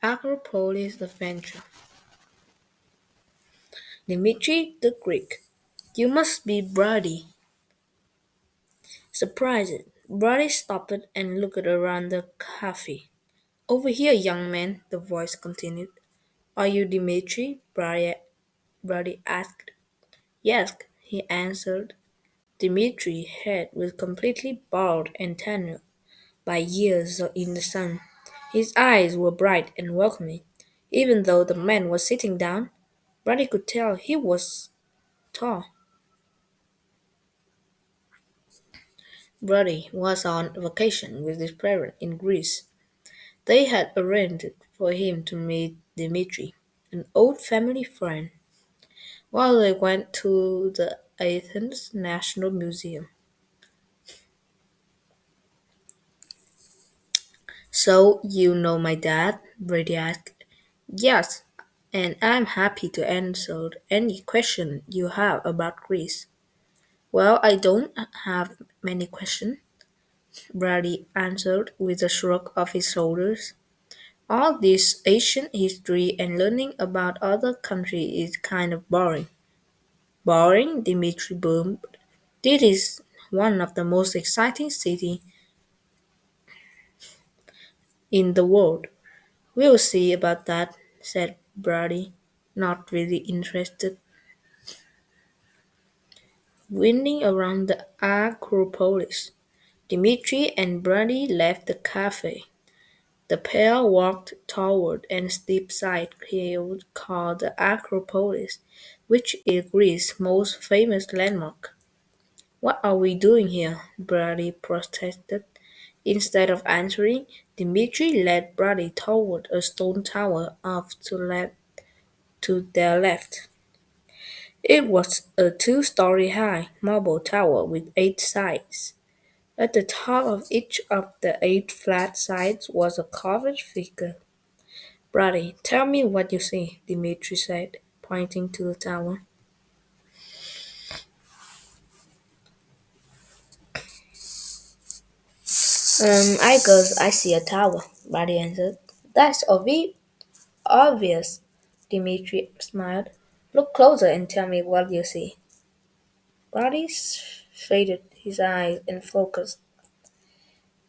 Acropolis Adventure. Dimitri the Greek. You must be Brady. Surprised, Brady stopped and looked around the cafe. Over here, young man, the voice continued. Are you Dimitri? Brady asked. Yes, he answered. Dimitri's head was completely bald and tanned by years in the sun. His eyes were bright and welcoming. Even though the man was sitting down, Brady could tell he was tall. Brady was on vacation with his parents in Greece. They had arranged for him to meet Dimitri, an old family friend, while they went to the Athens National Museum. So, you know my dad? Brady asked. Yes, and I'm happy to answer any question you have about Greece. Well, I don't have many questions, Brady answered with a shrug of his shoulders. All this ancient history and learning about other countries is kind of boring. Boring? Dimitri boomed. This is one of the most exciting cities in the world. We'll see about that, said Brady, not really interested. Winding around the Acropolis, Dimitri and Brady left the cafe. The pair walked toward a steep-side hill called the Acropolis, which is Greece's most famous landmark. What are we doing here? Brady protested. Instead of answering, Dimitri led Brady toward a stone tower off to their left. It was a two-story high marble tower with 8 sides. At the top of each of the 8 flat sides was a carved figure. Brady, tell me what you see, Dimitri said, pointing to the tower. I guess I see a tower, Brady answered. That's obvious, Dimitri smiled. Look closer and tell me what you see. Brady shaded his eyes and focused.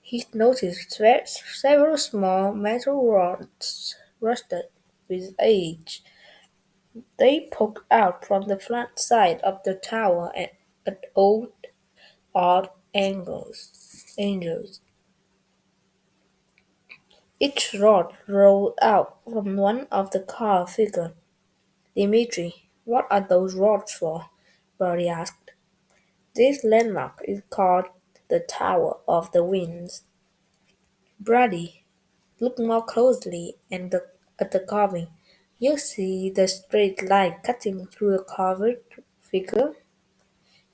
He noticed several small metal rods rusted with age. They poked out from the flat side of the tower at odd angles. Each rod rolled out from one of the carved figures. Dimitri, what are those rods for? Bertie asked. This landmark is called the Tower of the Winds. Brady, look more closely at the carving. You see the straight line cutting through the carved figure?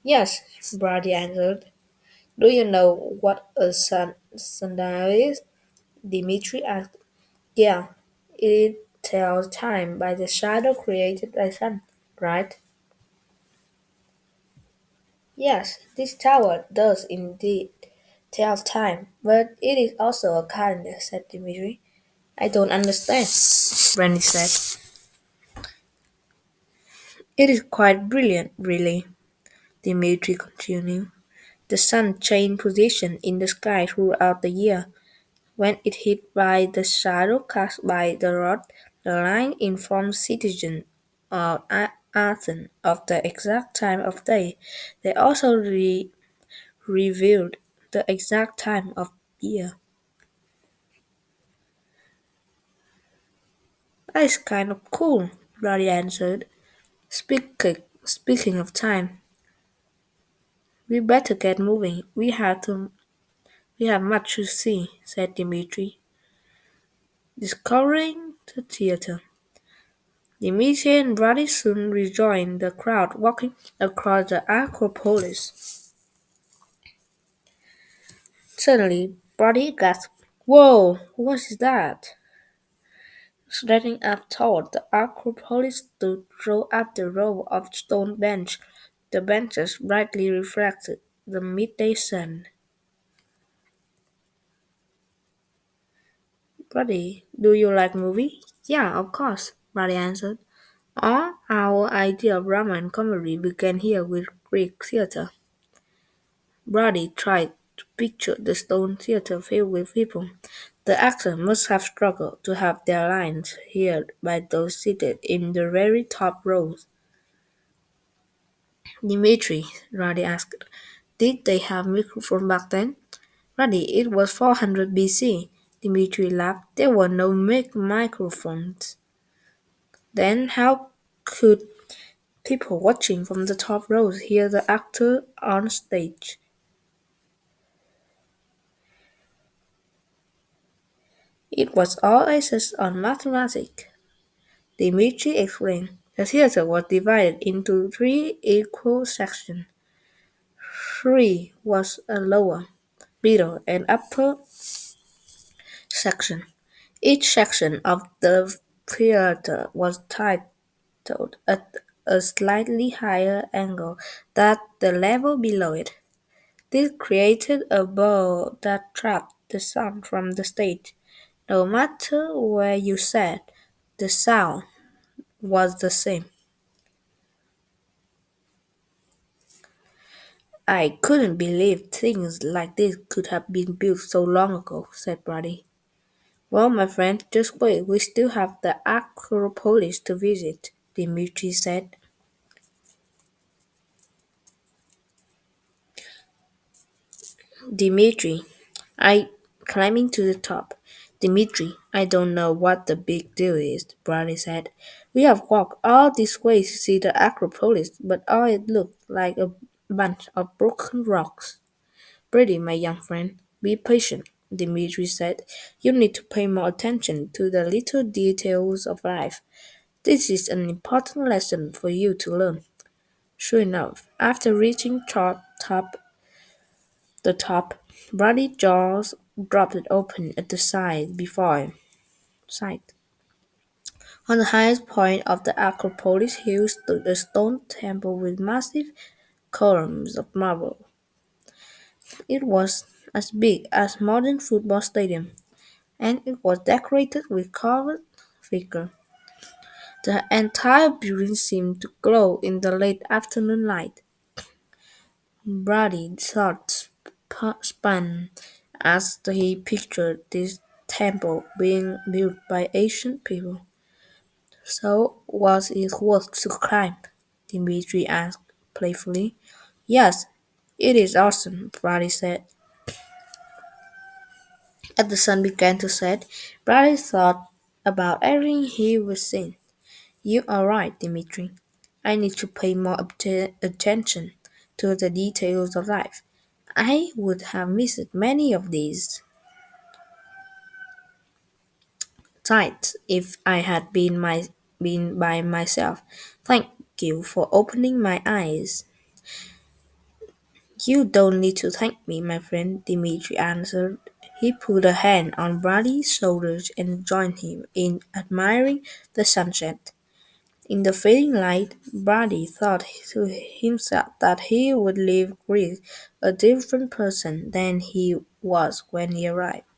Yes, Brady answered. Do you know what a sundial is? Dimitri asked. Yeah, it tells time by the shadow created by sun, right? Yes, this tower does indeed tell time, but it is also a calendar, said Dimitri. I don't understand, Brandy said. It is quite brilliant, really, Dimitri continued. The sun changed position in the sky throughout the year. When it hit by the shadow cast by the rod, the line informs citizens of Athens of the exact time of day. They also revealed the exact time of year. That's kind of cool, Roddy answered. Speaking of time, we better get moving. We have much to see, said Dimitri, discovering the theater. Dimitri and Roddy soon rejoined the crowd walking across the Acropolis. Suddenly, Roddy gasped, Whoa, what is that? Standing up toward the Acropolis stood row after row of stone benches. The benches brightly reflected the midday sun. Buddy, do you like movie? Yeah, of course, Buddy answered. All our idea of drama and comedy began here with Greek theater. Brody tried to picture the stone theater filled with people. The actors must have struggled to have their lines heard by those seated in the very top rows. Dimitri, Brody asked, did they have microphones back then? Brody, it was 400 BC. Dimitri laughed. There were no microphones. Then how could people watching from the top rows hear the actor on stage? It was all access on mathematics. Dmitri explained. The theater was divided into three equal sections. Three was a lower, middle, and upper section. Each section of the theater was titled at a slightly higher angle than the level below it. This created a bow that trapped the sound from the stage. No matter where you sat, the sound was the same. I couldn't believe things like this could have been built so long ago, said Brady. Well, my friend, just wait, we still have the Acropolis to visit, Dimitri said. Dimitri, I climbing to the top. Dimitri, I don't know what the big deal is, Brady said. We have walked all this way to see the Acropolis, but all it looked like a bunch of broken rocks. Brady, my young friend, be patient, Dimitri said. You need to pay more attention to the little details of life. This is an important lesson for you to learn. Sure enough, after reaching the top, Brady's jaws dropped open at the side. On the highest point of the Acropolis hill stood a stone temple with massive columns of marble. It was as big as a modern football stadium, and it was decorated with carved figures. The entire building seemed to glow in the late afternoon light. Brady's thoughts spun as he pictured this temple being built by ancient people. So was it worth to climb? Dimitri asked playfully. Yes, it is awesome, Brady said. As the sun began to set, Brady thought about everything he was seeing. You are right, Dimitri. I need to pay more attention to the details of life. I would have missed many of these sights if I had been by myself. Thank you for opening my eyes. You don't need to thank me, my friend, Dimitri answered. He put a hand on Brady's shoulders and joined him in admiring the sunset. In the fading light, Brady thought to himself that he would leave Greece a different person than he was when he arrived.